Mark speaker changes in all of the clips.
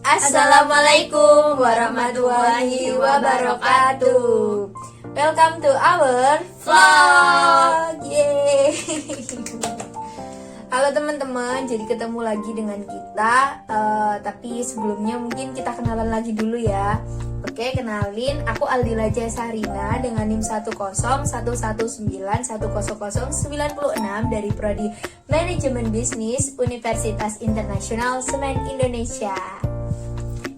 Speaker 1: Assalamualaikum warahmatullahi wabarakatuh. Welcome to our vlog. Yeay. Halo teman-teman, jadi ketemu lagi dengan kita. Tapi sebelumnya mungkin kita kenalan lagi dulu ya. Oke, kenalin, aku Aldila Jasarina dengan NIM 10119100906 dari Prodi Manajemen Bisnis Universitas Internasional Semen Indonesia.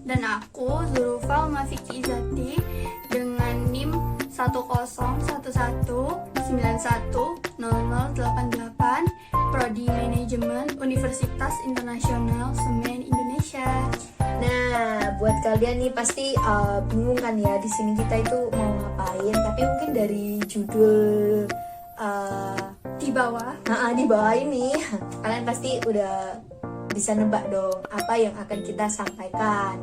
Speaker 2: Dan aku Zulfa Mafiki Izati dengan NIM 10119100088 Prodi Manajemen Universitas Internasional Semen Indonesia.
Speaker 1: Nah, buat kalian nih pasti bingung kan ya, di sini kita itu mau ngapain? Tapi mungkin dari judul
Speaker 2: Di bawah
Speaker 1: ini kalian pasti udah bisa nebak dong apa yang akan kita sampaikan.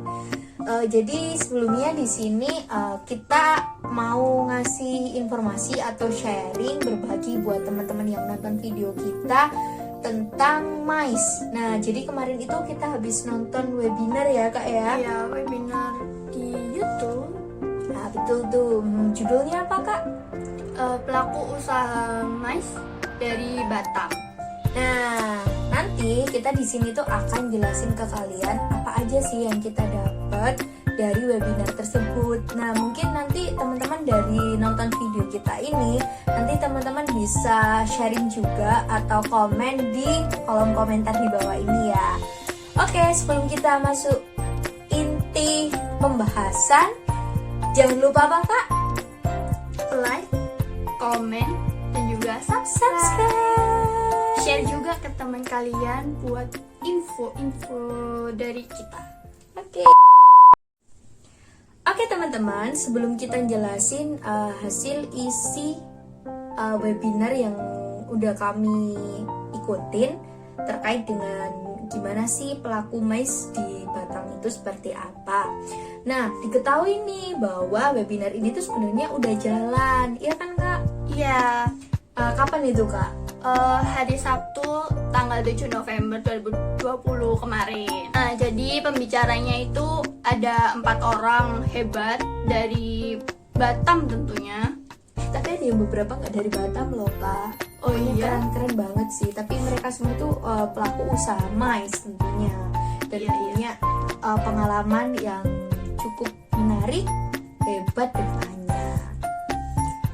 Speaker 1: Jadi sebelumnya di sini kita mau ngasih informasi atau sharing, berbagi buat teman-teman yang nonton video kita tentang MICE. Nah, jadi kemarin itu kita habis nonton webinar ya Kak ya?
Speaker 2: Iya, webinar di YouTube.
Speaker 1: Nah, betul tuh. Judulnya apa Kak?
Speaker 2: Pelaku usaha MICE dari Batam.
Speaker 1: Nah, nanti kita di sini tuh akan jelasin ke kalian apa aja sih yang kita dapat dari webinar tersebut. Nah, mungkin nanti teman-teman dari nonton video kita ini, nanti teman-teman bisa sharing juga atau komen di kolom komentar di bawah ini ya. Oke, sebelum kita masuk inti pembahasan, jangan lupa apa Kak?
Speaker 2: Like, komen, dan juga subscribe. Share juga ke teman kalian buat info-info dari kita.
Speaker 1: Oke teman-teman, sebelum kita jelasin hasil isi webinar yang udah kami ikutin terkait dengan gimana sih pelaku MICE di Batam itu seperti apa. Nah, diketahui nih bahwa webinar ini tuh sebenarnya udah jalan, iya kan Kak?
Speaker 2: Iya.
Speaker 1: Kapan itu Kak?
Speaker 2: Hari Sabtu tanggal 7 November 2020 kemarin. Nah, jadi pembicaranya itu ada 4 orang hebat dari Batam tentunya.
Speaker 1: Tapi ada yang beberapa nggak dari Batam loh Kak.
Speaker 2: Oh iya?
Speaker 1: Keren banget sih. Tapi mereka semua tuh pelaku usaha MICE tentunya. Dan punya pengalaman yang cukup menarik, hebat dan banyak.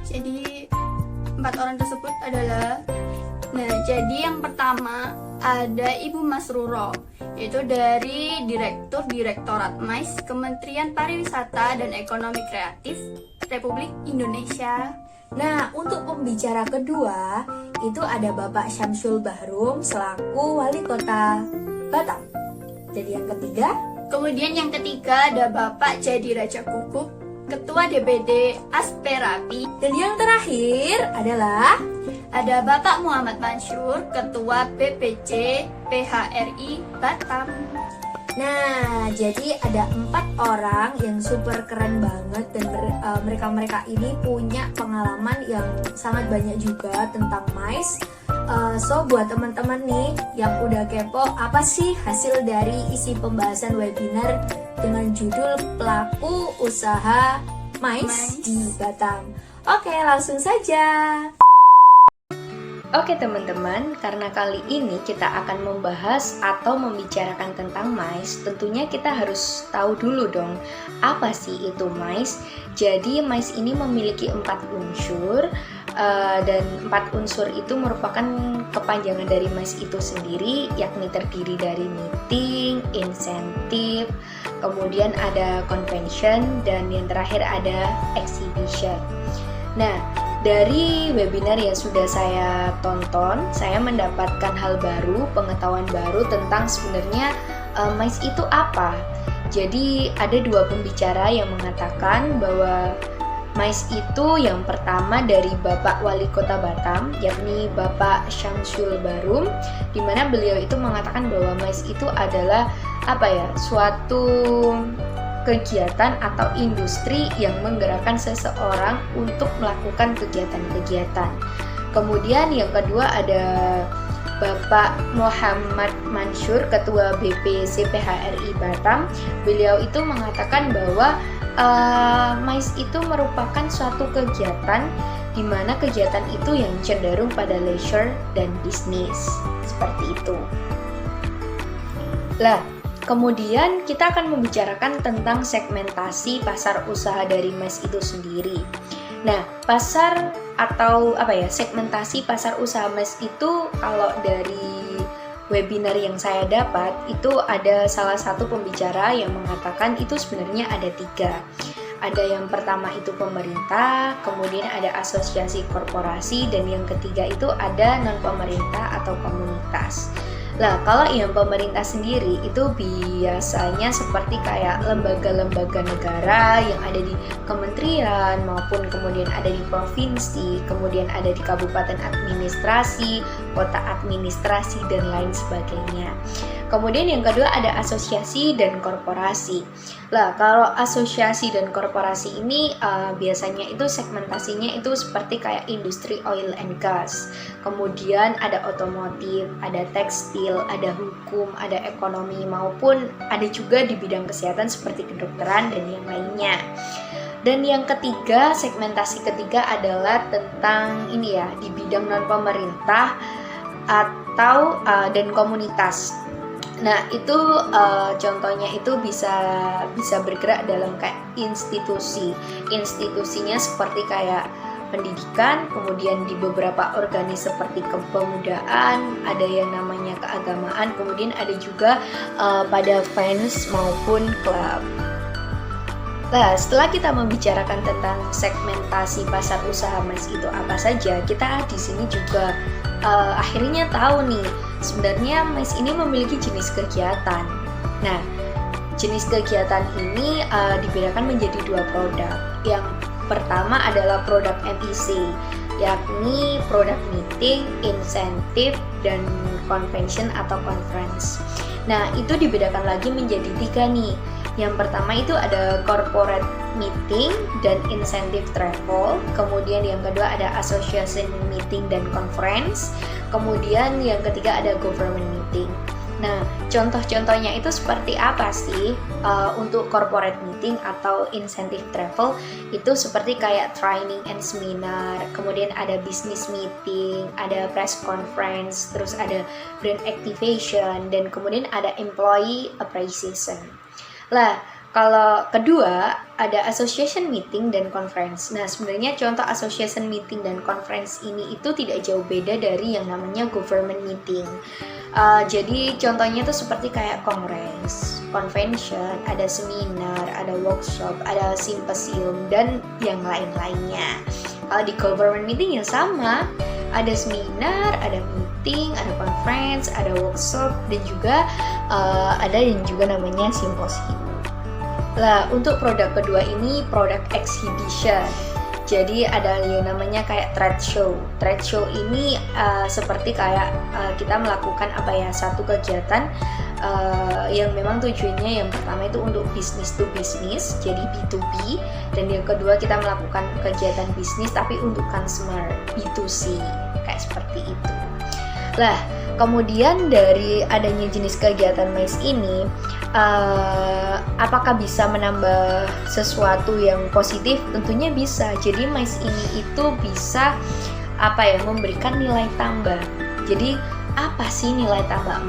Speaker 2: Jadi 4 orang tersebut adalah, nah, jadi yang pertama ada Ibu Masruro, yaitu dari Direktorat MICE Kementerian Pariwisata dan Ekonomi Kreatif Republik Indonesia.
Speaker 1: Nah, untuk pembicara kedua itu ada Bapak Syamsul Bahrum selaku Wali Kota Batam. Jadi yang ketiga,
Speaker 2: kemudian yang ketiga ada Bapak Jadi Raja Kukuh, Ketua DPD Asperapi.
Speaker 1: Dan yang terakhir adalah
Speaker 2: ada Bapak Muhammad Mansur, Ketua BPC PHRI Batam.
Speaker 1: Nah, jadi ada 4 orang yang super keren banget dan mereka ini punya pengalaman yang sangat banyak juga tentang MICE. So buat teman-teman nih yang udah kepo apa sih hasil dari isi pembahasan webinar dengan judul pelaku usaha MICE di Batam. Oke, langsung saja. Oke teman-teman, karena kali ini kita akan membahas atau membicarakan tentang MICE, tentunya kita harus tahu dulu dong apa sih itu MICE. Jadi MICE ini memiliki 4 unsur dan 4 unsur itu merupakan kepanjangan dari MICE itu sendiri, yakni terdiri dari meeting, insentif, kemudian ada convention, dan yang terakhir ada exhibition. Nah, dari webinar yang sudah saya tonton, saya mendapatkan hal baru, pengetahuan baru tentang sebenarnya MICE itu apa. Jadi ada 2 pembicara yang mengatakan bahwa MICE itu yang pertama dari Bapak Wali Kota Batam, yakni Bapak Syamsul Bahrum, di mana beliau itu mengatakan bahwa MICE itu adalah suatu kegiatan atau industri yang menggerakkan seseorang untuk melakukan kegiatan-kegiatan. Kemudian yang kedua ada
Speaker 3: Bapak Muhammad Mansur, Ketua BPCPHRI Batam. Beliau itu mengatakan bahwa MICE itu merupakan suatu kegiatan di mana kegiatan itu yang cenderung pada leisure dan bisnis, seperti itu. Lah, kemudian kita akan membicarakan tentang segmentasi pasar usaha dari MICE itu sendiri. Nah, pasar atau segmentasi pasar usaha MICE itu kalau dari webinar yang saya dapat itu ada salah satu pembicara yang mengatakan itu sebenarnya ada 3. Ada yang pertama itu pemerintah, kemudian ada asosiasi korporasi, dan yang ketiga itu ada non-pemerintah atau komunitas. Lah, kalau yang pemerintah sendiri itu biasanya seperti kayak lembaga-lembaga negara yang ada di kementerian maupun kemudian ada di provinsi, kemudian ada di kabupaten administrasi, kota administrasi, dan lain sebagainya. Kemudian yang kedua ada asosiasi dan korporasi. Lah, kalau asosiasi dan korporasi ini biasanya itu segmentasinya itu seperti kayak industri oil and gas. Kemudian ada otomotif, ada tekstil, ada hukum, ada ekonomi, maupun ada juga di bidang kesehatan seperti kedokteran dan yang lainnya. Dan yang ketiga, segmentasi ketiga adalah tentang ini ya, di bidang non-pemerintah atau dan komunitas. Nah, itu contohnya itu bisa bergerak dalam kayak institusi. Institusinya seperti kayak pendidikan, kemudian di beberapa organisasi seperti kepemudaan, ada yang namanya keagamaan, kemudian ada juga pada fans maupun klub. Nah, setelah kita membicarakan tentang segmentasi pasar usaha MICE itu apa saja, kita di sini juga akhirnya tahu nih, sebenarnya MICE ini memiliki jenis kegiatan. Nah, jenis kegiatan ini dibedakan menjadi 2 produk. Yang pertama adalah produk MIC, yakni produk meeting, insentif, dan convention atau conference. Nah, itu dibedakan lagi menjadi 3 nih. Yang pertama itu ada corporate meeting dan incentive travel. Kemudian yang kedua ada association meeting dan conference. Kemudian yang ketiga ada government meeting. Nah, contoh-contohnya itu seperti apa sih? Untuk corporate meeting atau incentive travel itu seperti kayak training and seminar, kemudian ada business meeting, ada press conference, terus ada brand activation, dan kemudian ada employee appreciation. Lah, kalau kedua ada association meeting dan conference. Nah, sebenarnya contoh association meeting dan conference ini itu tidak jauh beda dari yang namanya government meeting. Jadi contohnya itu seperti kayak kongres, convention, ada seminar, ada workshop, ada simposium, dan yang lain-lainnya. Kalau di government meeting ya sama, ada seminar, ada meeting, ada conference, ada workshop, dan juga ada yang juga namanya simposium. Lah, untuk produk kedua ini produk exhibition. Jadi ada yang namanya kayak trade show. Trade show ini seperti kayak kita melakukan satu kegiatan yang memang tujuannya yang pertama itu untuk business to business, jadi B2B, dan yang kedua kita melakukan kegiatan bisnis tapi untuk consumer, B2C, kayak seperti itu. Lah, kemudian dari adanya jenis kegiatan MICE ini, apakah bisa menambah sesuatu yang positif? Tentunya bisa. Jadi MICE ini itu bisa memberikan nilai tambah. Jadi apa sih nilai tambah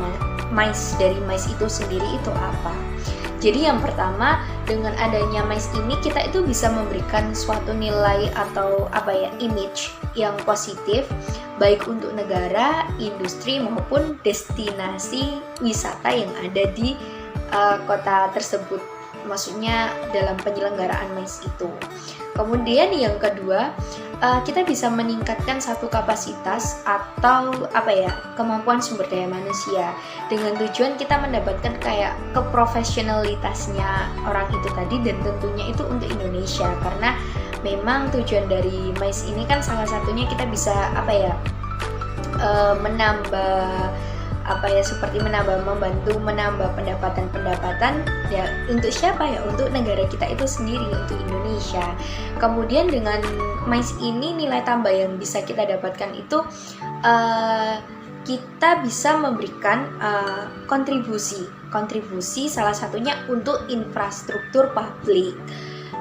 Speaker 3: MICE dari MICE itu sendiri itu apa? Jadi yang pertama, dengan adanya MICE ini kita itu bisa memberikan suatu nilai atau image yang positif baik untuk negara, industri maupun destinasi wisata yang ada di kota tersebut. Maksudnya dalam penyelenggaraan MICE itu. Kemudian yang kedua, kita bisa meningkatkan satu kapasitas atau kemampuan sumber daya manusia dengan tujuan kita mendapatkan kayak keprofesionalitasnya orang itu tadi, dan tentunya itu untuk Indonesia karena memang tujuan dari MICE ini kan salah satunya kita bisa menambah seperti membantu menambah pendapatan ya untuk siapa ya, untuk negara kita itu sendiri, untuk Indonesia. Kemudian dengan MICE ini nilai tambah yang bisa kita dapatkan itu kita bisa memberikan kontribusi salah satunya untuk infrastruktur publik.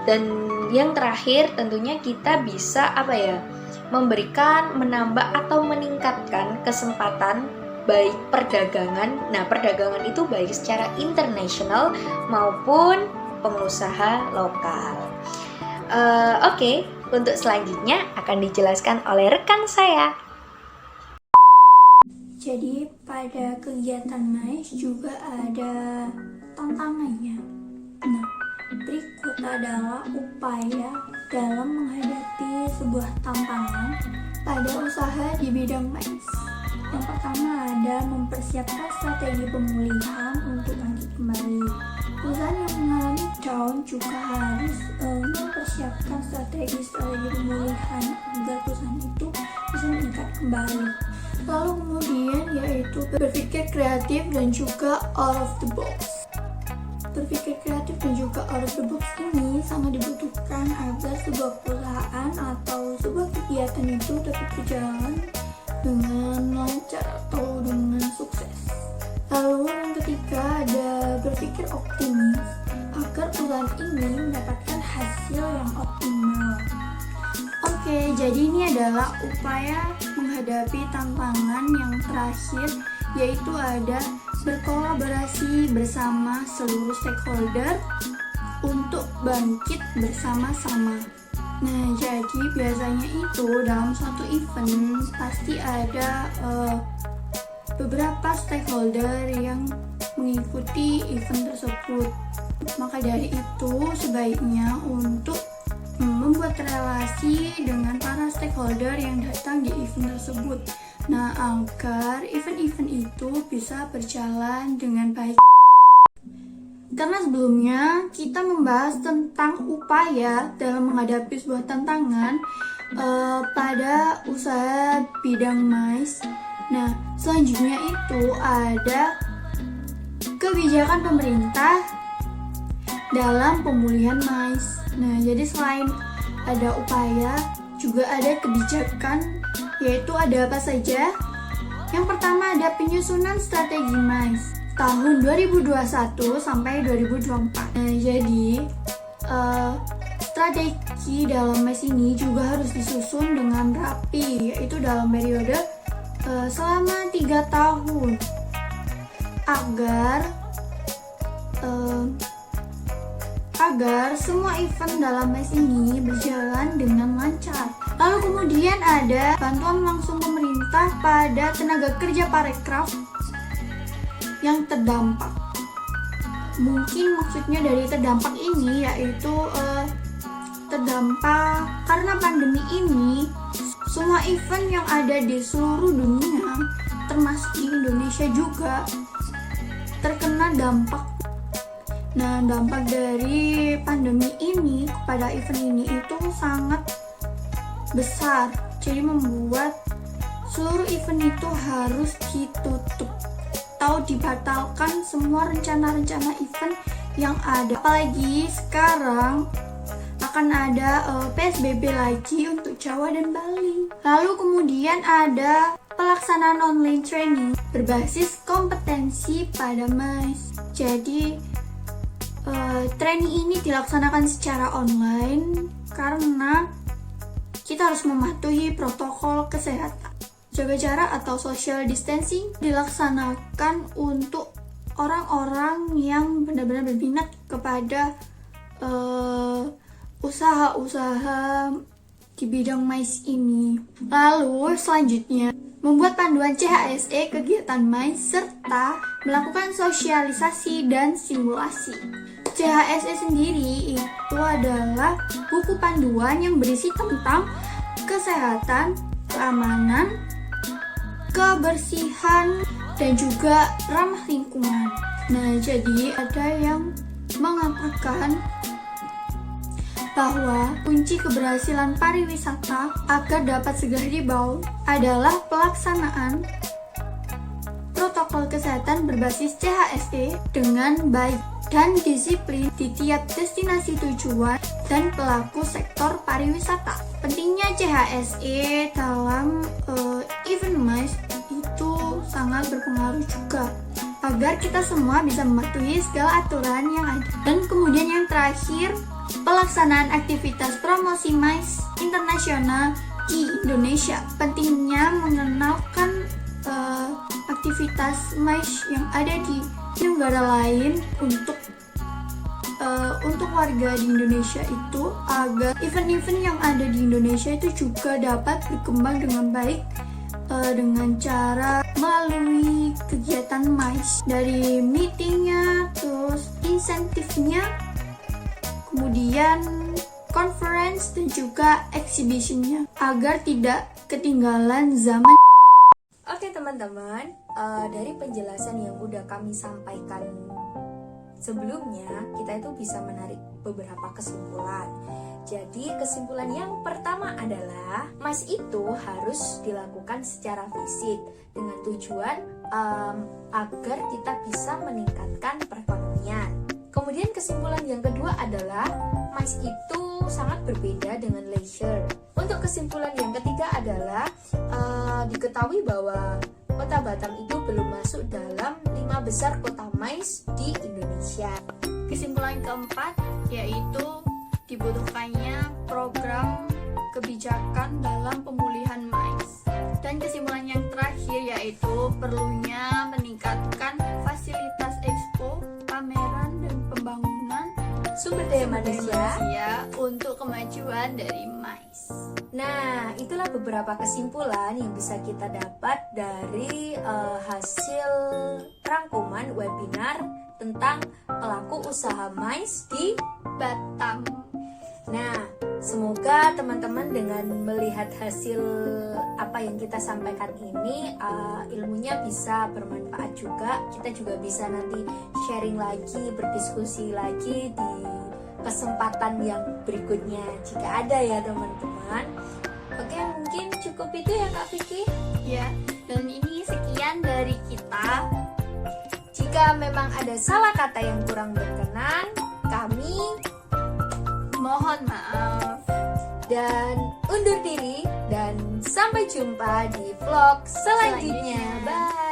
Speaker 3: Dan yang terakhir tentunya kita bisa memberikan, menambah atau meningkatkan kesempatan baik perdagangan. Nah, perdagangan itu baik secara internasional maupun pengusaha lokal. Oke, untuk selanjutnya akan dijelaskan oleh rekan saya.
Speaker 4: Jadi pada kegiatan MICE juga ada tantangannya. Nah, berikut adalah upaya dalam menghadapi sebuah tantangan pada usaha di bidang MICE. Yang pertama ada mempersiapkan strategi pemulihan untuk bangkit kembali. Perusahaan yang mengalami down juga harus mempersiapkan strategi pemulihan agar perusahaan itu bisa meningkat kembali. Lalu kemudian yaitu berpikir kreatif dan juga out of the box. Berpikir kreatif dan juga out of the box ini sangat dibutuhkan agar sebuah perusahaan atau sebuah kegiatan itu dapat berjalan dengan lancar atau dengan sukses. Lalu yang ketiga ada berpikir optimis agar perusahaan ini mendapatkan hasil yang optimal. Oke, jadi ini adalah upaya menghadapi tantangan yang terakhir, yaitu ada berkolaborasi bersama seluruh stakeholder untuk bangkit bersama-sama. Nah, jadi biasanya itu dalam suatu event pasti ada beberapa stakeholder yang mengikuti event tersebut. Maka dari itu sebaiknya untuk membuat relasi dengan para stakeholder yang datang di event tersebut. Nah, agar event-event itu bisa berjalan dengan baik. Karena sebelumnya kita membahas tentang upaya dalam menghadapi sebuah tantangan pada usaha bidang MICE. Nah, selanjutnya itu ada kebijakan pemerintah dalam pemulihan MICE. Nah, jadi selain ada upaya, juga ada kebijakan, yaitu ada apa saja? Yang pertama ada penyusunan strategi MICE tahun 2021 sampai 2024. Nah, jadi strategi dalam MICE ini juga harus disusun dengan rapi, yaitu dalam periode selama 3 tahun agar semua event dalam MICE ini berjalan dengan lancar. Lalu kemudian ada bantuan langsung pemerintah pada tenaga kerja parekraf yang terdampak. Mungkin maksudnya dari terdampak ini yaitu terdampak karena pandemi ini. Semua event yang ada di seluruh dunia, termasuk di Indonesia juga, terkena dampak. Nah, dampak dari pandemi ini kepada event ini itu sangat besar. Jadi membuat seluruh event itu harus ditutup atau dibatalkan semua rencana-rencana event yang ada. Apalagi sekarang akan ada PSBB lagi untuk Jawa dan Bali. Lalu kemudian ada pelaksanaan online training berbasis kompetensi pada MICE. Jadi training ini dilaksanakan secara online karena kita harus mematuhi protokol kesehatan. Jaga jarak atau social distancing dilaksanakan untuk orang-orang yang benar-benar berminat kepada usaha-usaha di bidang MICE ini. Lalu selanjutnya membuat panduan CHSE kegiatan MICE serta melakukan sosialisasi dan simulasi. CHSE sendiri itu adalah buku panduan yang berisi tentang kesehatan, keamanan, kebersihan, dan juga ramah lingkungan. Nah, jadi ada yang mengatakan bahwa kunci keberhasilan pariwisata agar dapat segera dibawa adalah pelaksanaan protokol kesehatan berbasis CHSE dengan baik dan disiplin di tiap destinasi tujuan dan pelaku sektor pariwisata. Pentingnya CHSE dalam event MICE itu sangat berpengaruh juga agar kita semua bisa mematuhi segala aturan yang ada. Dan kemudian yang terakhir, pelaksanaan aktivitas promosi MICE internasional di Indonesia. Pentingnya mengenalkan aktivitas MICE yang ada di negara lain untuk warga di Indonesia itu, agar event-event yang ada di Indonesia itu juga dapat berkembang dengan baik dengan cara melalui kegiatan MICE, dari meetingnya, terus insentifnya, kemudian conference dan juga exhibitionnya, agar tidak ketinggalan zaman.
Speaker 1: Oke teman-teman, dari penjelasan yang udah kami sampaikan sebelumnya, kita itu bisa menarik beberapa kesimpulan. Jadi kesimpulan yang pertama adalah MICE itu harus dilakukan secara fisik dengan tujuan agar kita bisa meningkatkan perekonomian. Kemudian kesimpulan yang kedua adalah MICE itu sangat berbeda dengan leisure. Untuk kesimpulan yang ketiga adalah diketahui bahwa Kota Batam itu belum masuk dalam 5 besar kota MICE di Indonesia.
Speaker 2: Kesimpulan keempat yaitu dibutuhkannya program kebijakan dalam pemulihan MICE. Dan kesimpulan yang terakhir yaitu perlunya meningkatkan fasilitas expo, pameran, dan pembangunan
Speaker 1: Sumber daya manusia.
Speaker 2: untuk kemajuan dari MICE.
Speaker 1: Nah, itulah beberapa kesimpulan yang bisa kita dapat dari hasil rangkuman webinar tentang pelaku usaha MICE di
Speaker 2: Batam.
Speaker 1: Nah, semoga teman-teman dengan melihat hasil apa yang kita sampaikan ini, ilmunya bisa bermanfaat juga. Kita juga bisa nanti sharing lagi, berdiskusi lagi di kesempatan yang berikutnya jika ada ya teman-teman. Oke, mungkin cukup itu ya Kak Vicky.
Speaker 2: Ya, dan ini sekian dari kita.
Speaker 1: Jika memang ada salah kata yang kurang berkenan, kami
Speaker 2: Mohon maaf.
Speaker 1: dan undur diri dan sampai jumpa di vlog selanjutnya. Bye.